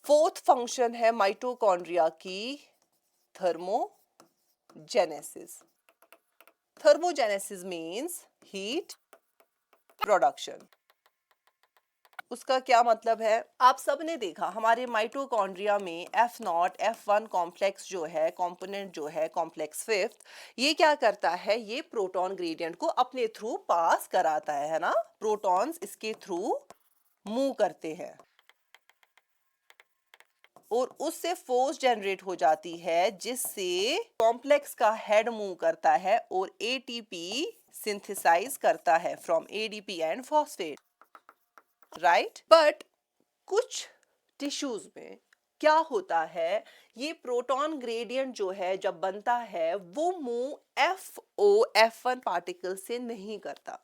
Fourth function है mitochondria की thermogenesis. Thermogenesis means heat production. उसका क्या मतलब है? आप सबने देखा हमारे माइटोकॉन्ड्रिया में F0 F1 कॉम्प्लेक्स जो है, कंपोनेंट जो है कॉम्प्लेक्स फिफ्थ, ये क्या करता है? ये प्रोटॉन ग्रेडियंट को अपने थ्रू पास कराता है ना। प्रोटॉन्स इसके थ्रू मूव करते हैं और उससे फोर्स जनरेट हो जाती है जिससे कॉम्प्लेक्स का हेड मूव करता है और एटीपी सिंथेसाइज करता है from ADP and phosphate, right. But कुछ टिश्यूज में क्या होता है, ये प्रोटॉन ग्रेडियंट जो है जब बनता है वो मूव F0 F1 पार्टिकल से नहीं करता।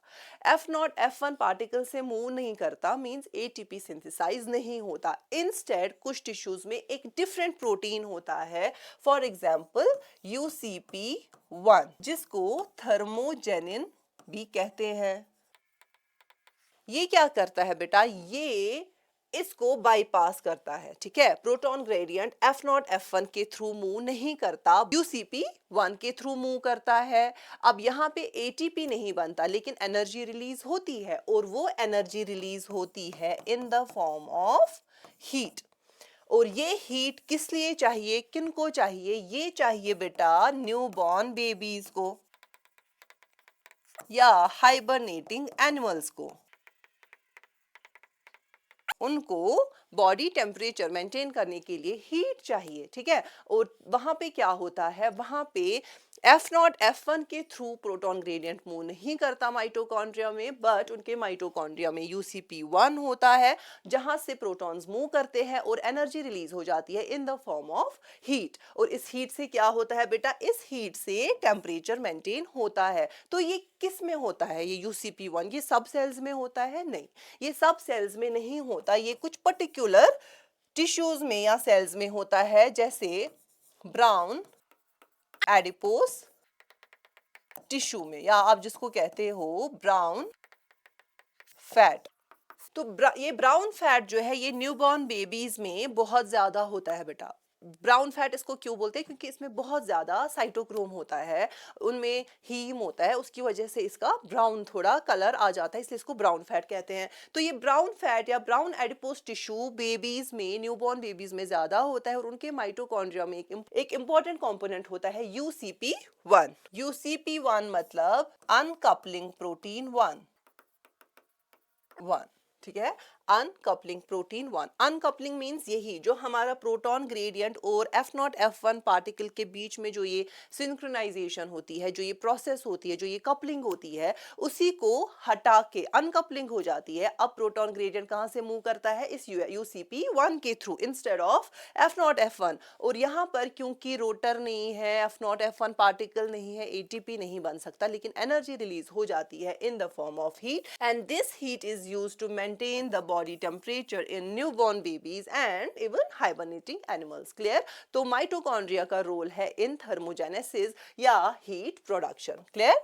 F0 F1 पार्टिकल से मूव नहीं करता मींस एटीपी सिंथेसाइज नहीं होता। इंस्टेड कुछ टिश्यूज में एक डिफरेंट प्रोटीन होता है, फॉर एग्जांपल UCP1, जिसको थर्मोजेनिन भी कहते हैं। ये क्या करता है बेटा? ये इसको बाईपास करता है, ठीक है। प्रोटॉन ग्रेडियंट F0 F1 के थ्रू मूव नहीं करता, UCP1 के थ्रू मूव करता है। अब यहाँ पे एटीपी नहीं बनता लेकिन एनर्जी रिलीज होती है और वो एनर्जी रिलीज होती है in the form of heat. और ये हीट किस लिए चाहिए, किनको चाहिए? ये चाहिए बेटा न्यूबॉर्न बेबीज को या हाइबरनेटिंग एनिमल्स को। उनको बॉडी टेम्परेचर मेंटेन करने के लिए हीट चाहिए, ठीक है। और वहां पे क्या होता है, वहां पे F0 F1 के थ्रू प्रोटॉन ग्रेडियंट मूव नहीं करता माइटोकॉन्ड्रिया में, बट उनके माइटोकॉन्ड्रिया में UCP1 होता है जहां से प्रोटॉन्स मूव करते हैं और एनर्जी रिलीज हो जाती है in the form of heat. और इस हीट से क्या होता है बेटा? इस हीट से टेम्परेचर मेंटेन होता है। तो ये किस में होता है? ये UCP1 ये सब सेल्स में होता है? नहीं, ये सब सेल्स में नहीं होता, ये कुछ पर्टिकुलर टिश्यूज में या सेल्स में होता है, जैसे ब्राउन एडिपोस टिश्यू में, या आप जिसको कहते हो ब्राउन फैट। तो ये ब्राउन फैट जो है ये न्यूबॉर्न बेबीज में बहुत ज्यादा होता है बेटा। ब्राउन फैट इसको क्यों बोलते हैं? क्योंकि इसमें बहुत ज्यादा साइटोक्रोम होता है, उनमें हीम होता है, उसकी वजह से इसका ब्राउन थोड़ा कलर आ जाता है, इसलिए इसको ब्राउन फैट कहते हैं। तो ये ब्राउन फैट या ब्राउन एडिपोस टिश्यू बेबीज में, न्यूबॉर्न बेबीज में ज्यादा होता है और उनके माइटोकॉन्ड्रिया में एक इंपॉर्टेंट कंपोनेंट होता है UCP1। UCP1 मतलब अनकपलिंग प्रोटीन 1, ठीक है। Uncoupling protein 1। अनकपलिंग मींस यही जो हमारा प्रोटॉन ग्रेडियंट और F0 F1 पार्टिकल के बीच में जो ये सिंक्रोनाइजेशन होती है, जो ये प्रोसेस होती है, जो ये कपलिंग होती है, उसी को हटा के अनकपलिंग हो जाती है। अब प्रोटॉन ग्रेडियंट कहां से मूव करता है? इस UCP1 के through instead of F0 F1। और यहाँ पर क्योंकि रोटर नहीं है, F0 F1 पार्टिकल नहीं है, एटीपी नहीं बन सकता, लेकिन एनर्जी रिलीज हो जाती है in the form of heat, and this heat is used to maintain the body temperature in newborn babies and even hibernating animals। Clear? तो माइटोकॉन्ड्रिया का रोल है इन थर्मोजेनेसिस या हीट प्रोडक्शन। क्लियर?